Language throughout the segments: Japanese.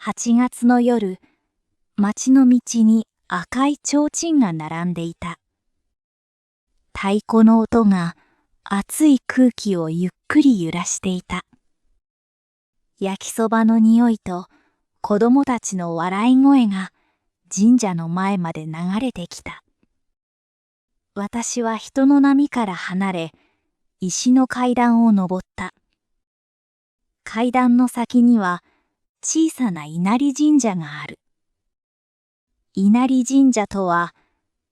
8月の夜、町の道に赤い提灯が並んでいた。太鼓の音が熱い空気をゆっくり揺らしていた。焼きそばの匂いと子供たちの笑い声が神社の前まで流れてきた。私は人の波から離れ、石の階段を登った。階段の先には小さな稲荷神社がある。稲荷神社とは、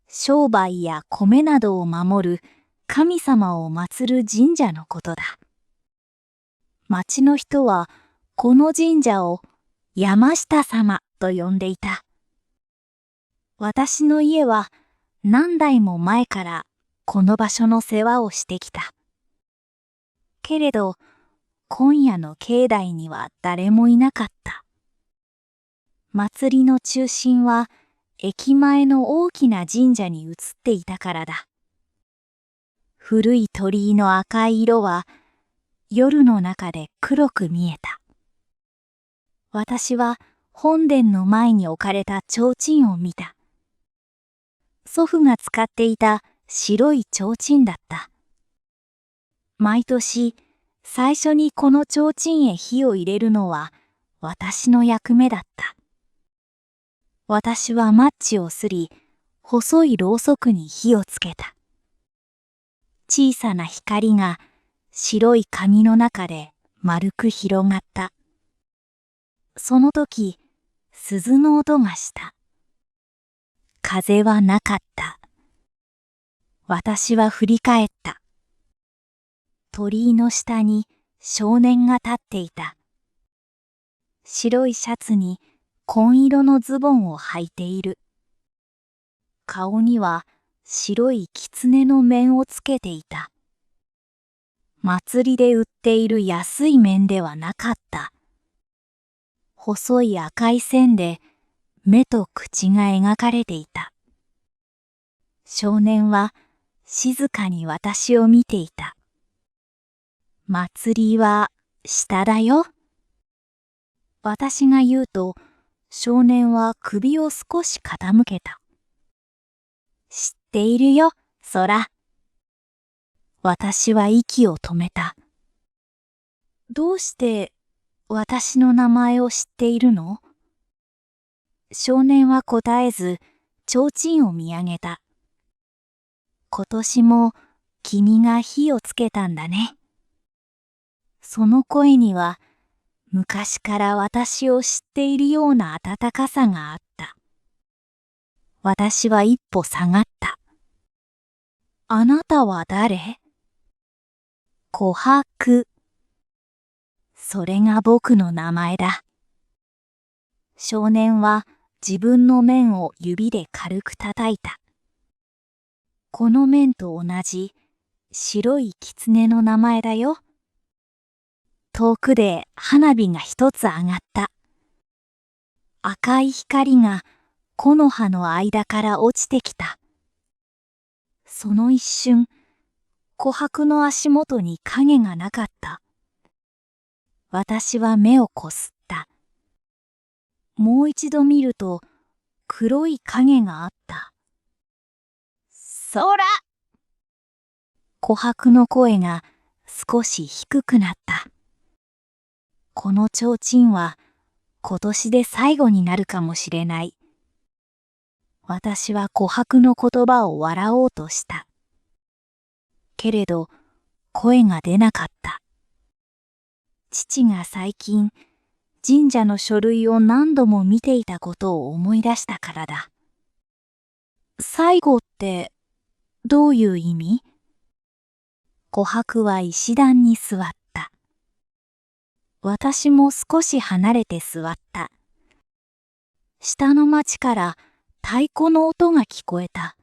商売や米などを守る神様を祀る神社のことだ。町の人はこの神社を山下様と呼んでいた。私の家は何代も前からこの場所の世話をしてきた。けれど、今夜の境内には誰もいなかった。祭りの中心は駅前の大きな神社に移っていたからだ。古い鳥居の赤い色は夜の中で黒く見えた。私は本殿の前に置かれた提灯を見た。祖父が使っていた白い提灯だった。毎年最初にこの提灯へ火を入れるのは私の役目だった。私はマッチをすり、細いろうそくに火をつけた。小さな光が白い紙の中で丸く広がった。その時、鈴の音がした。風はなかった。私は振り返った。鳥居の下に少年が立っていた。白いシャツに紺色のズボンを履いている。顔には白い狐の面をつけていた。祭りで売っている安い面ではなかった。細い赤い線で目と口が描かれていた。少年は静かに私を見ていた。祭りは下だよ。私が言うと、少年は首を少し傾けた。知っているよ、空。私は息を止めた。どうして私の名前を知っているの？少年は答えず、提灯を見上げた。今年も君が火をつけたんだね。その声には、昔から私を知っているような温かさがあった。私は一歩下がった。あなたは誰？琥珀。それが僕の名前だ。少年は自分の面を指で軽く叩いた。この面と同じ白い狐の名前だよ。遠くで花火が一つ上がった。赤い光が木の葉の間から落ちてきた。その一瞬、琥珀の足元に影がなかった。私は目をこすった。もう一度見ると黒い影があった。空！琥珀の声が少し低くなった。この提灯は今年で最後になるかもしれない。私は琥珀の言葉を笑おうとした。けれど声が出なかった。父が最近神社の書類を何度も見ていたことを思い出したからだ。最後ってどういう意味？琥珀は石段に座った。私も少し離れて座った。下の町から太鼓の音が聞こえた。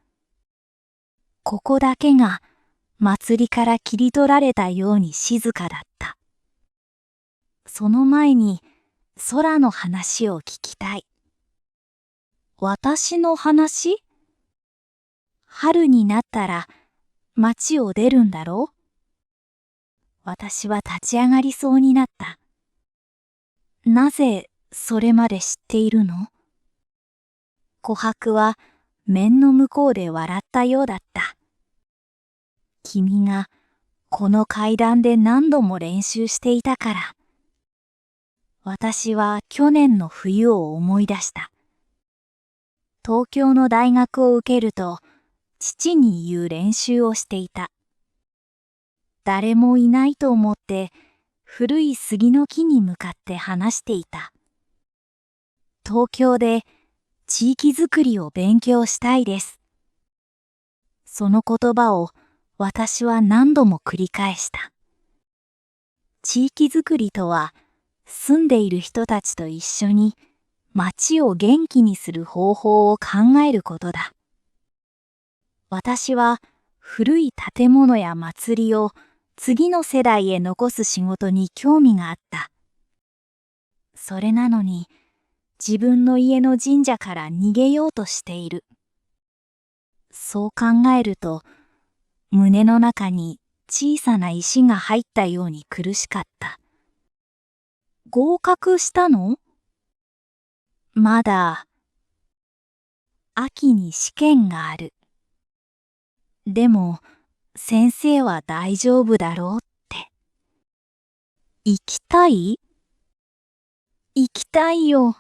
ここだけが祭りから切り取られたように静かだった。その前に空の話を聞きたい。私の話？春になったら町を出るんだろう？私は立ち上がりそうになった。なぜそれまで知っているの？琥珀は面の向こうで笑ったようだった。君がこの階段で何度も練習していたから。私は去年の冬を思い出した。東京の大学を受けると、父に言う練習をしていた。誰もいないと思って古い杉の木に向かって話していた。東京で地域づくりを勉強したいです。その言葉を私は何度も繰り返した。地域づくりとは、住んでいる人たちと一緒に町を元気にする方法を考えることだ。私は古い建物や祭りを次の世代へ残す仕事に興味があった。それなのに自分の家の神社から逃げようとしている。そう考えると胸の中に小さな石が入ったように苦しかった。合格したの？まだ。秋に試験がある。でも先生は大丈夫だろうって。行きたい？行きたいよ。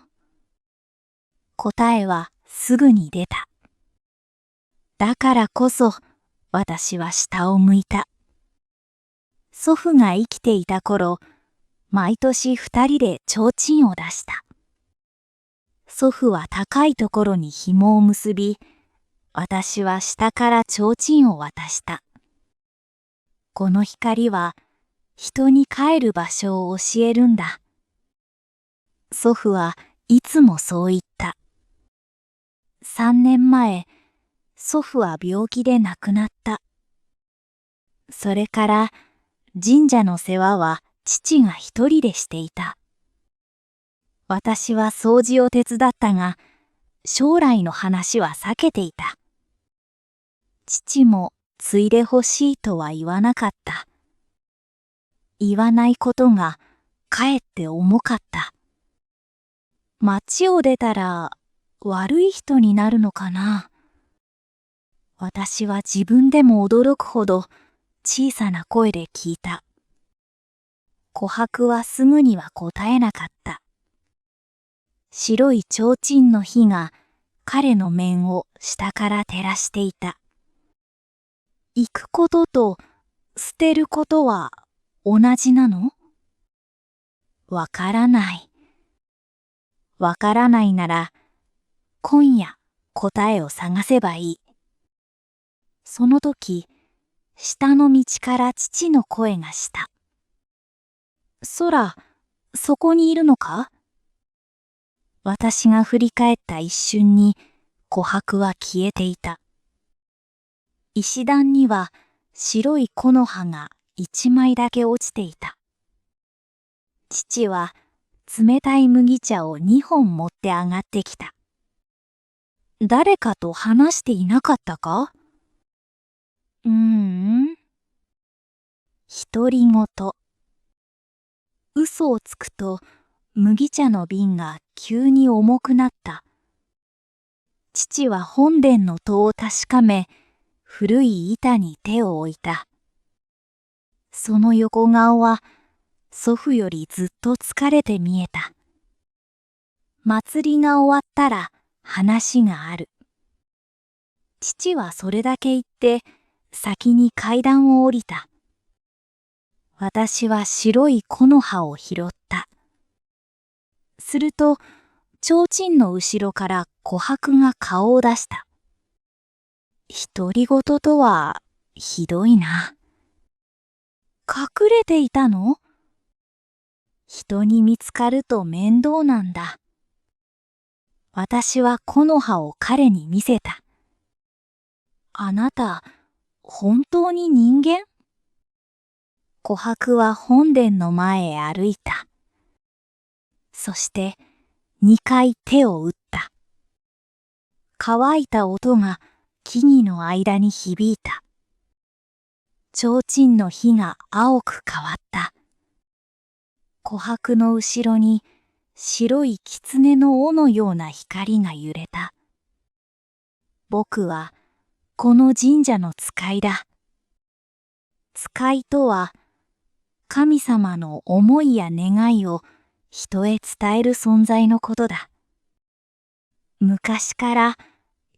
答えはすぐに出た。だからこそ私は下を向いた。祖父が生きていた頃、毎年2人で提灯を出した。祖父は高いところに紐を結び、私は下から提灯を渡した。この光は人に帰る場所を教えるんだ。祖父はいつもそう言った。3年前、祖父は病気で亡くなった。それから神社の世話は父が一人でしていた。私は掃除を手伝ったが、将来の話は避けていた。父も継いでほしいとは言わなかった。言わないことがかえって重かった。町を出たら悪い人になるのかな。私は自分でも驚くほど小さな声で聞いた。琥珀はすぐには答えなかった。白い提灯の火が彼の面を下から照らしていた。行くことと捨てることは同じなの？わからない。わからないなら今夜答えを探せばいい。その時、下の道から父の声がした。空、そこにいるのか？私が振り返った一瞬に琥珀は消えていた。石段には白い木の葉が一枚だけ落ちていた。父は冷たい麦茶を2本持って上がってきた。誰かと話していなかったか？独り言。嘘をつくと麦茶の瓶が急に重くなった。父は本殿の戸を確かめ、古い板に手を置いた。その横顔は祖父よりずっと疲れて見えた。祭りが終わったら話がある。父はそれだけ言って先に階段を降りた。私は白い木の葉を拾った。すると、提灯の後ろから琥珀が顔を出した。独り言とはひどいな。隠れていたの？人に見つかると面倒なんだ。私は木の葉を彼に見せた。あなた、本当に人間？琥珀は本殿の前へ歩いた。そして2回手を打った。乾いた音が木々の間に響いた。提灯の火が青く変わった。琥珀の後ろに白い狐の尾のような光が揺れた。僕はこの神社の使いだ。使いとは、神様の思いや願いを人へ伝える存在のことだ。昔から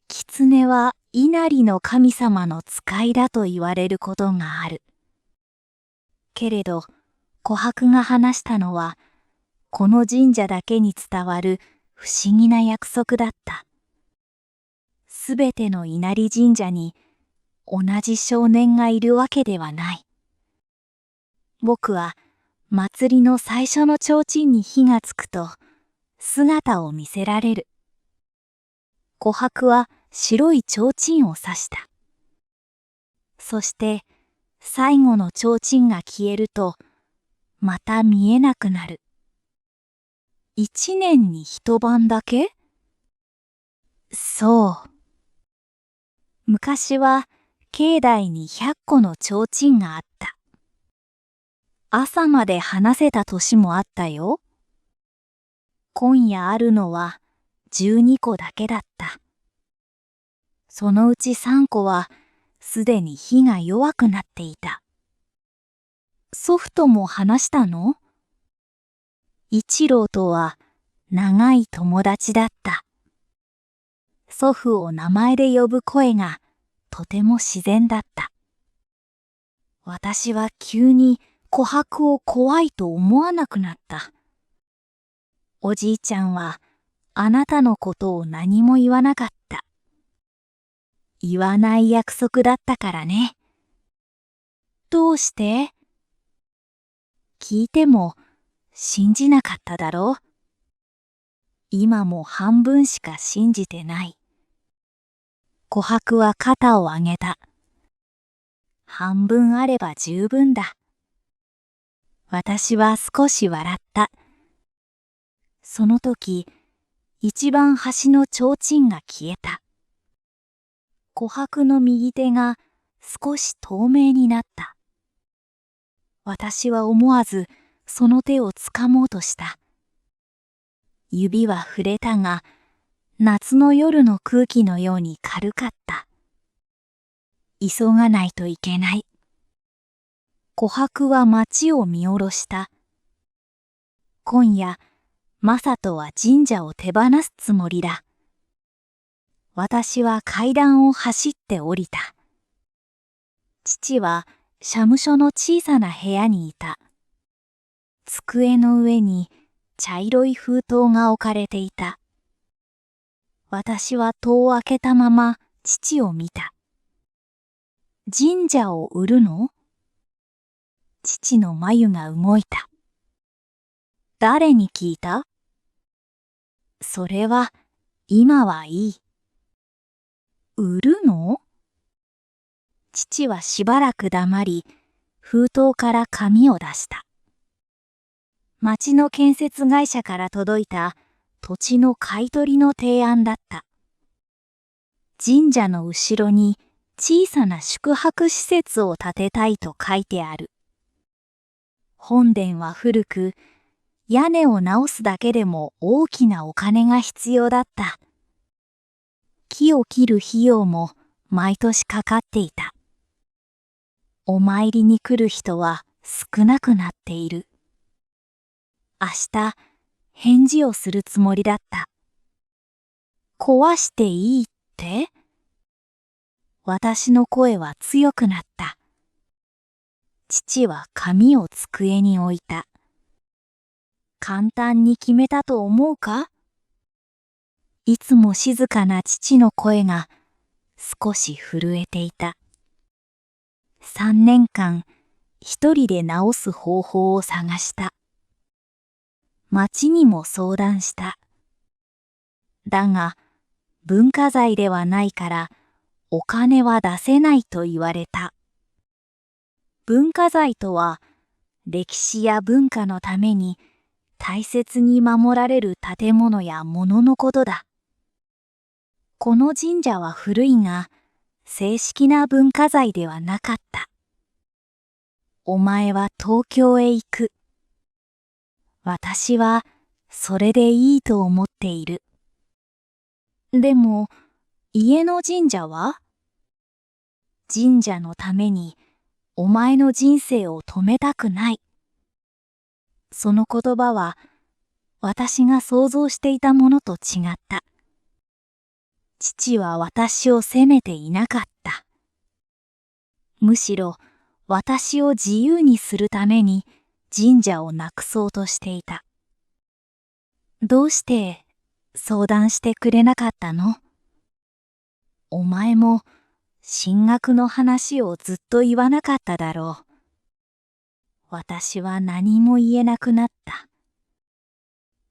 狐は稲荷の神様の使いだと言われることがある。けれど、琥珀が話したのは、この神社だけに伝わる不思議な約束だった。すべての稲荷神社に同じ少年がいるわけではない。僕は祭りの最初の提灯に火がつくと姿を見せられる。琥珀は白い提灯を指した。そして最後の提灯が消えるとまた見えなくなる。一年に一晩だけ？そう。昔は境内に100個の提灯があった。朝まで話せた年もあったよ。今夜あるのは12個だけだった。そのうち3個はすでに火が弱くなっていた。祖父とも話したの？一郎とは長い友達だった。祖父を名前で呼ぶ声がとても自然だった。私は急に琥珀を怖いと思わなくなった。おじいちゃんはあなたのことを何も言わなかった。言わない約束だったからね。どうして？聞いても信じなかっただろう。今も半分しか信じてない。琥珀は肩を上げた。半分あれば十分だ。私は少し笑った。その時、一番端の提灯が消えた。琥珀の右手が少し透明になった。私は思わずその手をつかもうとした。指は触れたが、夏の夜の空気のように軽かった。急がないといけない。琥珀は町を見下ろした。今夜、マサトは神社を手放すつもりだ。私は階段を走って降りた。父は社務所の小さな部屋にいた。机の上に茶色い封筒が置かれていた。私は戸を開けたまま父を見た。神社を売るの？父の眉が動いた。誰に聞いた？それは今はいい。売るの？父はしばらく黙り、封筒から紙を出した。町の建設会社から届いた土地の買い取りの提案だった。神社の後ろに小さな宿泊施設を建てたいと書いてある。本殿は古く、屋根を直すだけでも大きなお金が必要だった。木を切る費用も毎年かかっていた。お参りに来る人は少なくなっている。明日、返事をするつもりだった。壊していいって？私の声は強くなった。父は紙を机に置いた。簡単に決めたと思うか？いつも静かな父の声が少し震えていた。3年間、一人で治す方法を探した。町にも相談した。だが、文化財ではないからお金は出せないと言われた。文化財とは、歴史や文化のために大切に守られる建物や物のことだ。この神社は古いが、正式な文化財ではなかった。お前は東京へ行く。私はそれでいいと思っている。でも、家の神社は？神社のためにお前の人生を止めたくない。その言葉は私が想像していたものと違った。父は私を責めていなかった。むしろ私を自由にするために神社をなくそうとしていた。どうして相談してくれなかったの？お前も進学の話をずっと言わなかっただろう。私は何も言えなくなった。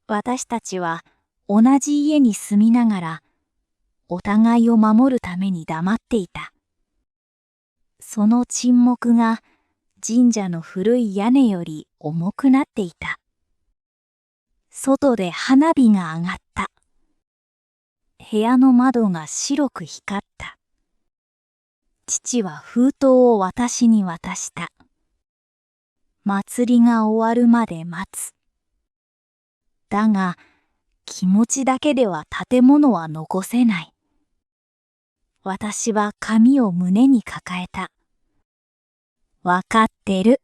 私たちは同じ家に住みながらお互いを守るために黙っていた。その沈黙が神社の古い屋根より重くなっていた。外で花火が上がった。部屋の窓が白く光った。父は封筒を私に渡した。祭りが終わるまで待つ。だが、気持ちだけでは建物は残せない。私は紙を胸に抱えた。わかってる。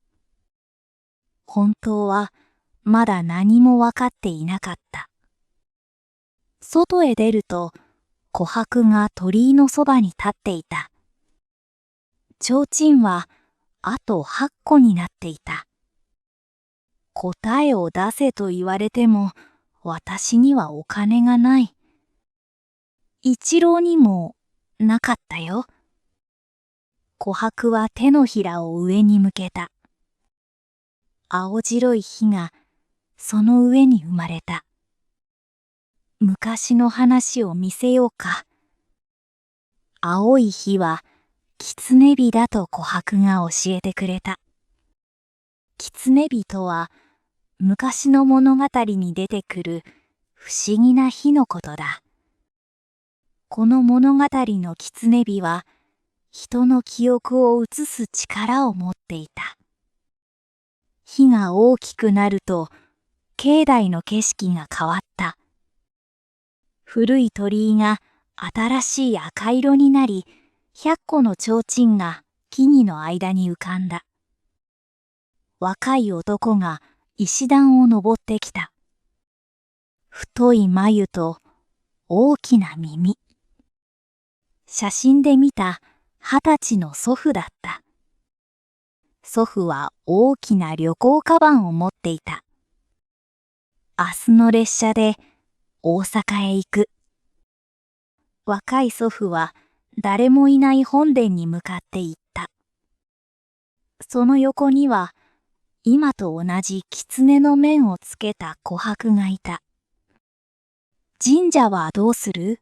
本当はまだ何もわかっていなかった。外へ出ると、琥珀が鳥居のそばに立っていた。提灯はあと8個になっていた。答えを出せと言われても、私にはお金がない。一郎にもなかったよ。琥珀は手のひらを上に向けた。青白い火がその上に生まれた。昔の話を見せようか。青い火は狐火だと琥珀が教えてくれた。狐火とは昔の物語に出てくる不思議な火のことだ。この物語の狐火は人の記憶を移す力を持っていた。火が大きくなると境内の景色が変わった。古い鳥居が新しい赤色になり、100個の提灯が木々の間に浮かんだ。若い男が石段を登ってきた。太い眉と大きな耳。写真で見た20歳の祖父だった。祖父は大きな旅行カバンを持っていた。明日の列車で大阪へ行く。若い祖父は誰もいない本殿に向かって行った。その横には今と同じ狐の面をつけた琥珀がいた。神社はどうする？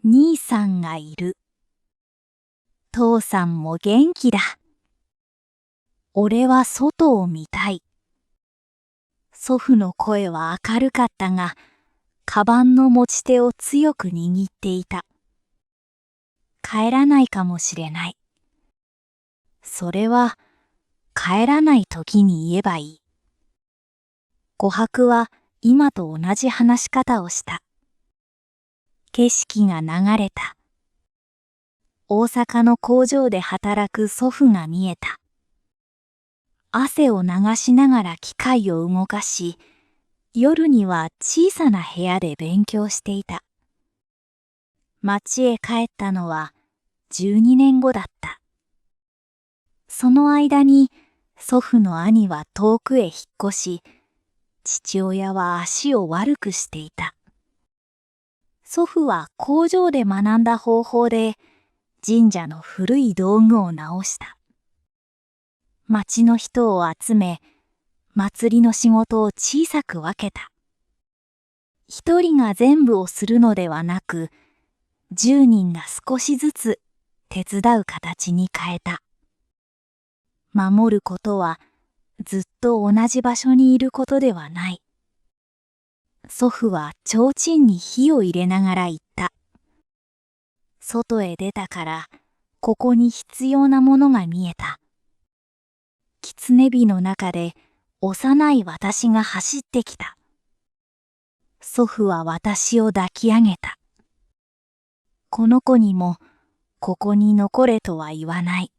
兄さんがいる。父さんも元気だ。俺は外を見たい。祖父の声は明るかったが、カバンの持ち手を強く握っていた。帰らないかもしれない。それは帰らない時に言えばいい。琥珀は今と同じ話し方をした。景色が流れた。大阪の工場で働く祖父が見えた。汗を流しながら機械を動かし、夜には小さな部屋で勉強していた。町へ帰ったのは12年後だった。その間に祖父の兄は遠くへ引っ越し、父親は足を悪くしていた。祖父は工場で学んだ方法で神社の古い道具を直した。町の人を集め、祭りの仕事を小さく分けた。一人が全部をするのではなく、10人が少しずつ手伝う形に変えた。守ることはずっと同じ場所にいることではない。祖父は提灯に火を入れながら言った。外へ出たから、ここに必要なものが見えた。狐火の中で幼い私が走ってきた。祖父は私を抱き上げた。この子にもここに残れとは言わない。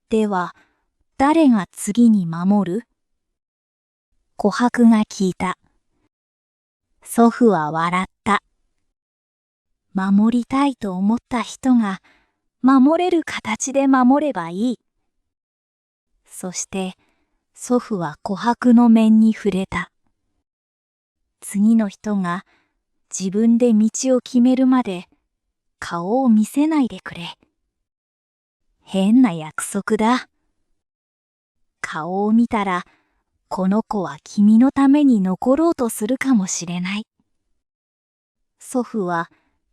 では、誰が次に守る？琥珀が聞いた。祖父は笑った。守りたいと思った人が守れる形で守ればいい。そして祖父は琥珀の面に触れた。次の人が自分で道を決めるまで顔を見せないでくれ。変な約束だ。顔を見たらこの子は君のために残ろうとするかもしれない。祖父は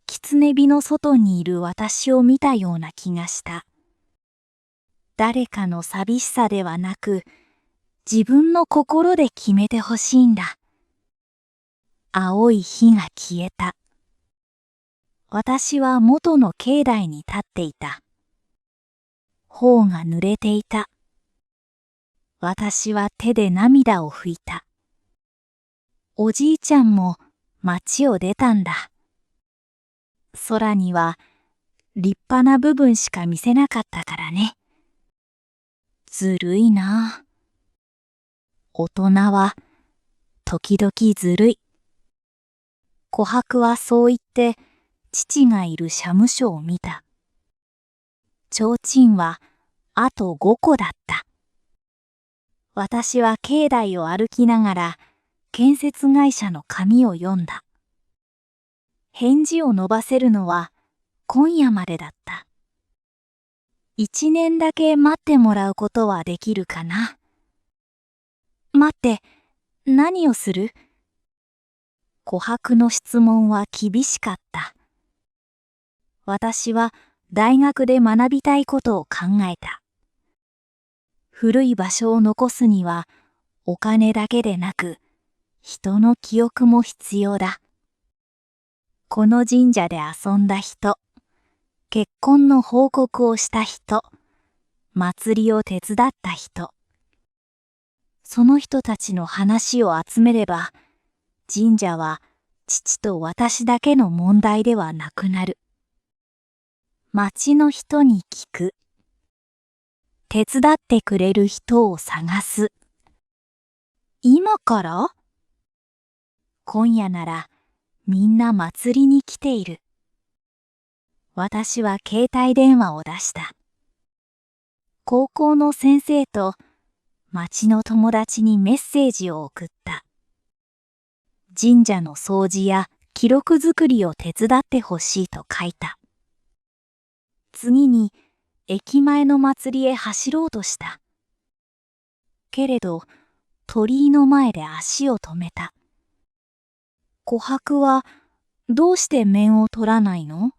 狐火の外にいる私を見たような気がした。誰かの寂しさではなく、自分の心で決めてほしいんだ。青い火が消えた。私は元の境内に立っていた。頬が濡れていた。私は手で涙を拭いた。おじいちゃんも町を出たんだ。空には立派な部分しか見せなかったからね。ずるいな。大人は時々ずるい。琥珀はそう言って父がいる社務所を見た。提灯はあと5個だった。私は境内を歩きながら建設会社の紙を読んだ。返事を伸ばせるのは今夜までだった。1年だけ待ってもらうことはできるかな。待って、何をする？琥珀の質問は厳しかった。私は大学で学びたいことを考えた。古い場所を残すにはお金だけでなく人の記憶も必要だ。この神社で遊んだ人、結婚の報告をした人、祭りを手伝った人。その人たちの話を集めれば、神社は父と私だけの問題ではなくなる。町の人に聞く。手伝ってくれる人を探す。今から？今夜ならみんな祭りに来ている。私は携帯電話を出した。高校の先生と町の友達にメッセージを送った。神社の掃除や記録作りを手伝ってほしいと書いた。次に駅前の祭りへ走ろうとした。けれど鳥居の前で足を止めた。琥珀はどうして面を取らないの？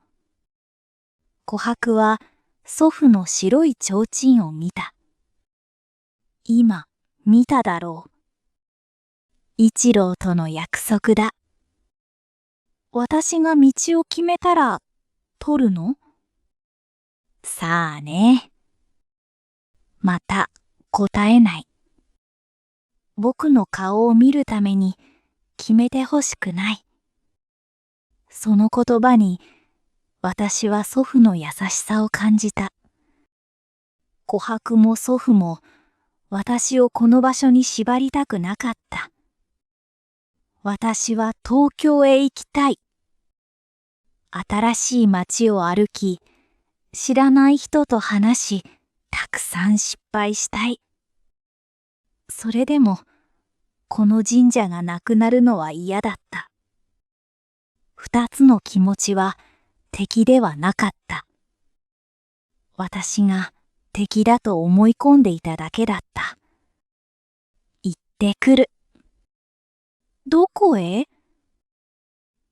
琥珀は祖父の白い提灯を見た。今見ただろう。一郎との約束だ。私が道を決めたら取るの？さあね。また答えない。僕の顔を見るために決めてほしくない。その言葉に私は祖父の優しさを感じた。琥珀も祖父も私をこの場所に縛りたくなかった。私は東京へ行きたい。新しい街を歩き、知らない人と話し、たくさん失敗したい。それでも、この神社がなくなるのは嫌だった。二つの気持ちは敵ではなかった。私が敵だと思い込んでいただけだった。行ってくる。どこへ？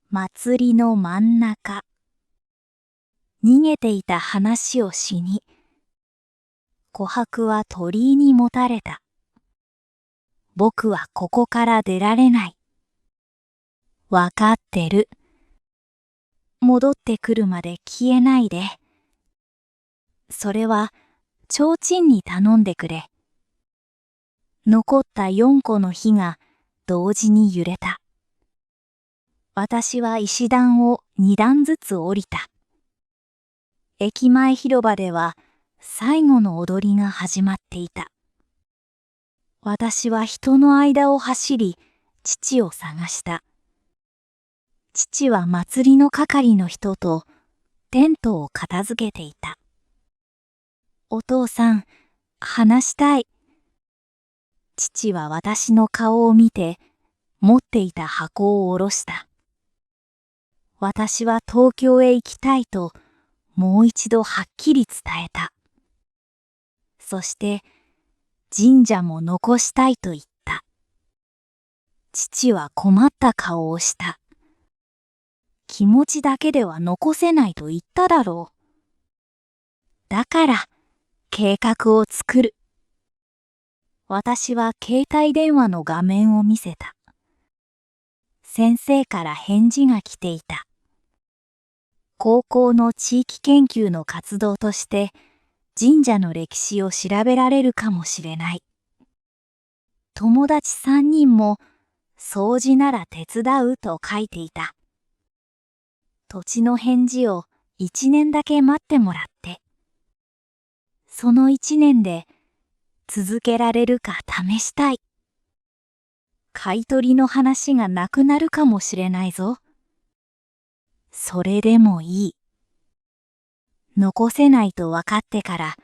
祭りの真ん中。逃げていた話をしに、琥珀は鳥居にもたれた。僕はここから出られない。わかってる。戻ってくるまで消えないで。それは、提灯に頼んでくれ。残った4個の火が同時に揺れた。私は石段を2段ずつ降りた。駅前広場では最後の踊りが始まっていた。私は人の間を走り、父を探した。父は祭りの係の人とテントを片付けていた。お父さん、話したい。父は私の顔を見て、持っていた箱を下ろした。私は東京へ行きたいと、もう一度はっきり伝えた。そして、神社も残したいと言った。父は困った顔をした。気持ちだけでは残せないと言っただろう。だから、計画を作る。私は携帯電話の画面を見せた。先生から返事が来ていた。高校の地域研究の活動として神社の歴史を調べられるかもしれない。友達3人も掃除なら手伝うと書いていた。土地の返事を1年だけ待ってもらって。その1年で続けられるか試したい。買い取りの話がなくなるかもしれないぞ。それでもいい。残せないと分かってから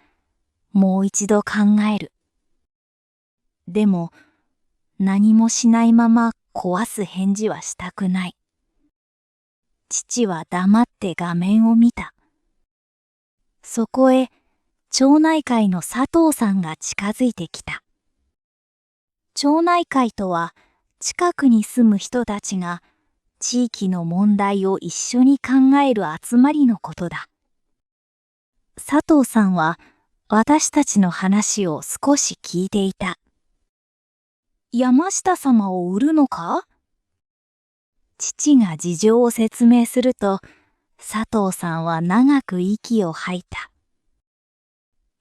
もう一度考える。でも何もしないまま壊す返事はしたくない。父は黙って画面を見た。そこへ町内会の佐藤さんが近づいてきた。町内会とは近くに住む人たちが地域の問題を一緒に考える集まりのことだ。佐藤さんは私たちの話を少し聞いていた。山下様を売るのか？父が事情を説明すると、佐藤さんは長く息を吐いた。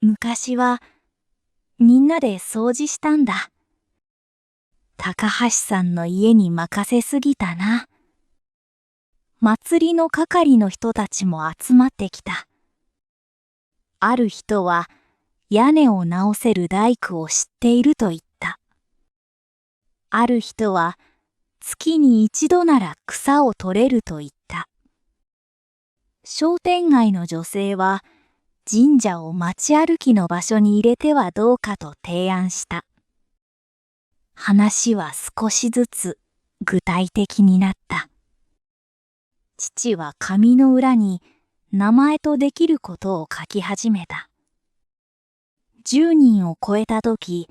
昔はみんなで掃除したんだ。高橋さんの家に任せすぎたな。祭りの係の人たちも集まってきた。ある人は屋根を直せる大工を知っていると言った。ある人は月に一度なら草を取れると言った。商店街の女性は神社を街歩きの場所に入れてはどうかと提案した。話は少しずつ具体的になった。父は紙の裏に名前とできることを書き始めた。10人を超えたとき、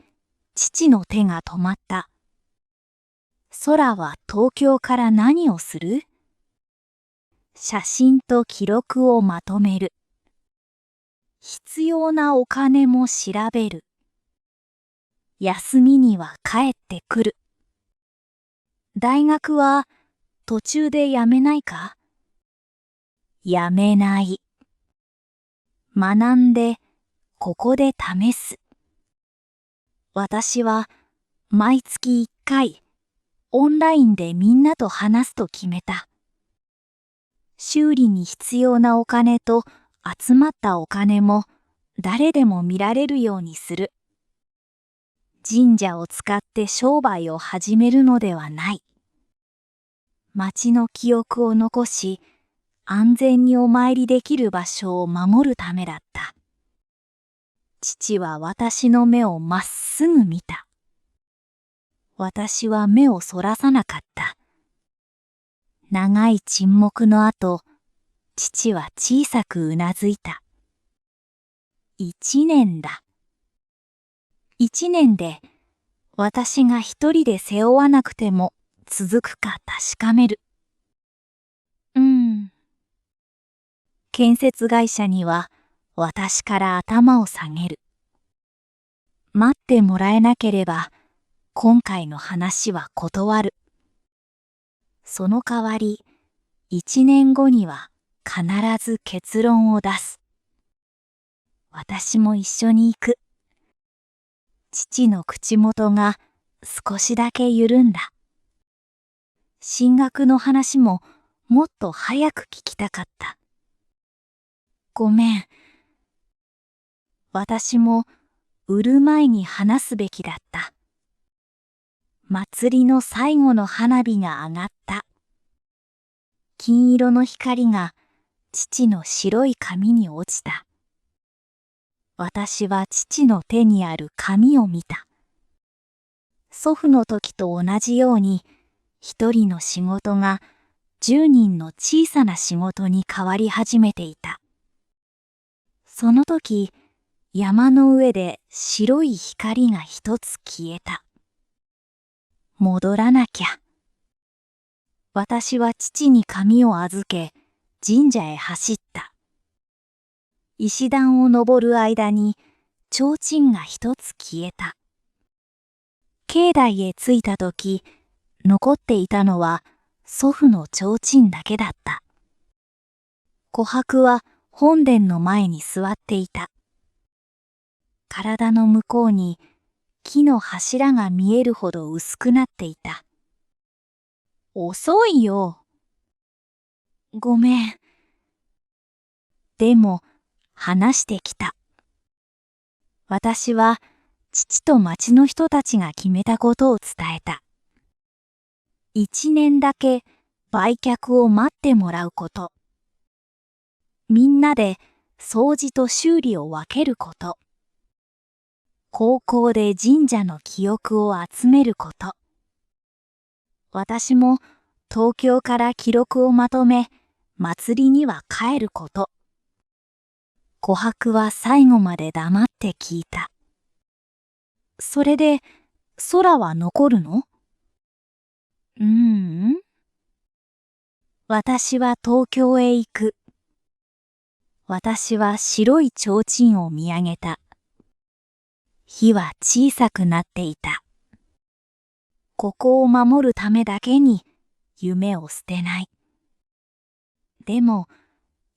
父の手が止まった。空は東京から何をする？写真と記録をまとめる。必要なお金も調べる。休みには帰ってくる。大学は途中で辞めないか？辞めない。学んでここで試す。私は毎月1回オンラインでみんなと話すと決めた。修理に必要なお金と集まったお金も誰でも見られるようにする。神社を使って商売を始めるのではない。町の記憶を残し、安全にお参りできる場所を守るためだった。父は私の目をまっすぐ見た。私は目をそらさなかった。長い沈黙の後、父は小さくうなずいた。1年だ。1年で私が一人で背負わなくても続くか確かめる。建設会社には私から頭を下げる。待ってもらえなければ今回の話は断る。その代わり1年後には必ず結論を出す。私も一緒に行く。父の口元が少しだけ緩んだ。進学の話ももっと早く聞きたかった。ごめん。私も売る前に話すべきだった。祭りの最後の花火が上がった。金色の光が父の白い髪に落ちた。私は父の手にある紙を見た。祖父の時と同じように、一人の仕事が10人の小さな仕事に変わり始めていた。その時、山の上で白い光が一つ消えた。戻らなきゃ。私は父に紙を預け、神社へ走った。石段を登る間に、提灯が一つ消えた。境内へ着いたとき、残っていたのは祖父の提灯だけだった。琥珀は本殿の前に座っていた。体の向こうに木の柱が見えるほど薄くなっていた。遅いよ。ごめん。でも話してきた。私は父と町の人たちが決めたことを伝えた。1年だけ売却を待ってもらうこと。みんなで掃除と修理を分けること。高校で神社の記憶を集めること。私も東京から記録をまとめ、祭りには帰ること。琥珀は最後まで黙って聞いた。それで空は残るの？私は東京へ行く。私は白い提灯を見上げた。火は小さくなっていた。ここを守るためだけに夢を捨てない。でも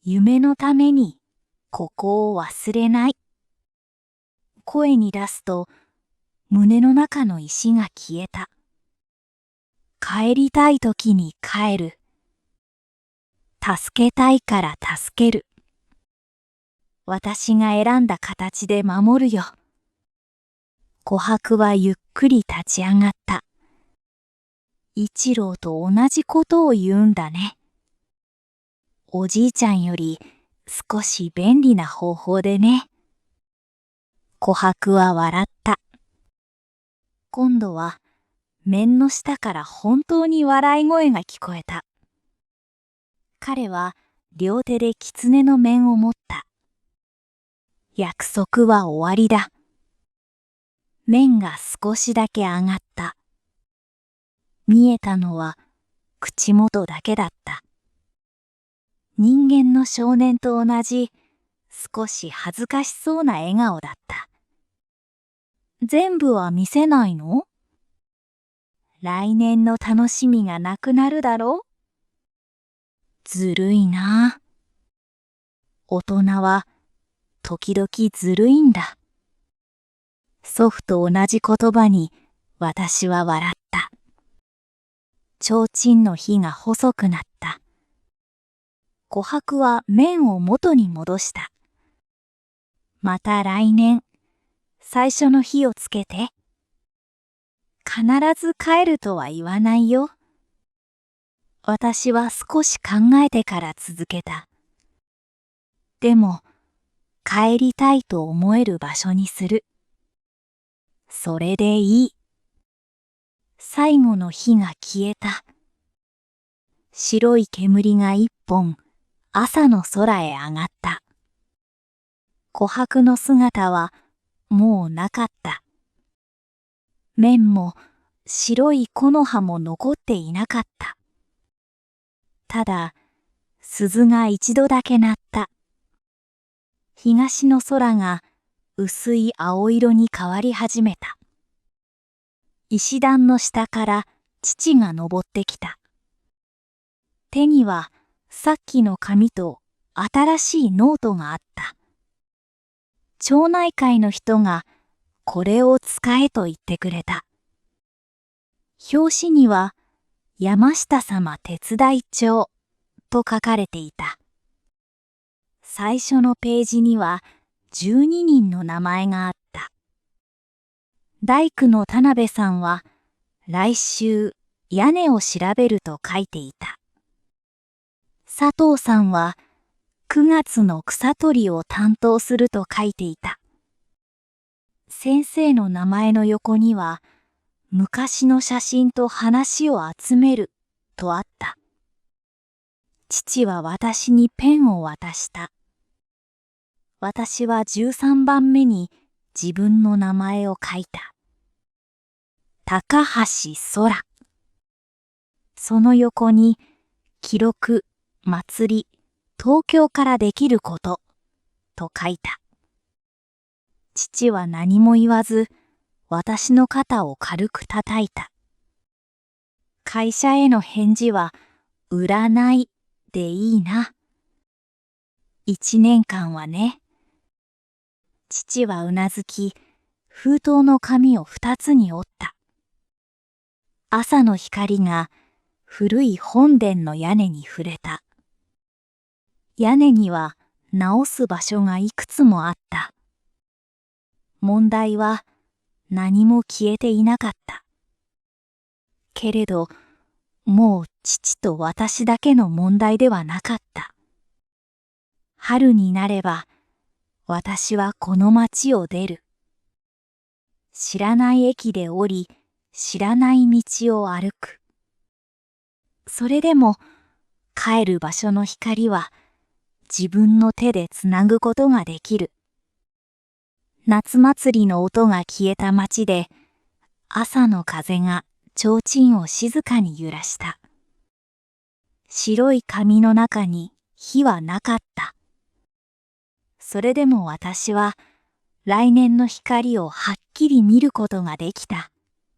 夢のためにここを忘れない。声に出すと胸の中の石が消えた。帰りたい時に帰る。助けたいから助ける。私が選んだ形で守るよ。琥珀はゆっくり立ち上がった。一郎と同じことを言うんだね。おじいちゃんより少し便利な方法でね。琥珀は笑った。今度は面の下から本当に笑い声が聞こえた。彼は両手で狐の面を持った。約束は終わりだ。面が少しだけ上がった。見えたのは口元だけだった。人間の少年と同じ少し恥ずかしそうな笑顔だった。全部は見せないの？来年の楽しみがなくなるだろう？ずるいな。大人は時々ずるいんだ。祖父と同じ言葉に私は笑った。提灯の火が細くなった。琥珀は面を元に戻した。また来年、最初の火をつけて。必ず帰るとは言わないよ。私は少し考えてから続けた。でも、帰りたいと思える場所にする。それでいい。最後の火が消えた。白い煙が一本、朝の空へ上がった。琥珀の姿はもうなかった。面も白い木の葉も残っていなかった。ただ、鈴が一度だけ鳴った。東の空が薄い青色に変わり始めた。石段の下から父が登ってきた。手にはさっきの紙と新しいノートがあった。町内会の人がこれを使えと言ってくれた。表紙には山下様手伝い帳と書かれていた。最初のページには12人の名前があった。大工の田辺さんは来週屋根を調べると書いていた。佐藤さんは9月の草取りを担当すると書いていた。先生の名前の横には昔の写真と話を集めるとあった。父は私にペンを渡した。私は13番目に自分の名前を書いた。高橋空。その横に記録、祭り、東京からできることと書いた。父は何も言わず、私の肩を軽く叩いた。会社への返事は、占いでいいな。1年間はね。父はうなずき、封筒の紙を2つに折った。朝の光が古い本殿の屋根に触れた。屋根には直す場所がいくつもあった。問題は何も消えていなかった。けれど、もう父と私だけの問題ではなかった。春になれば、私はこの町を出る。知らない駅で降り、知らない道を歩く。それでも、帰る場所の光は、自分の手でつなぐことができる。夏祭りの音が消えた街で、朝の風が提灯を静かに揺らした。白い紙の中に火はなかった。それでも私は来年の光をはっきり見ることができた。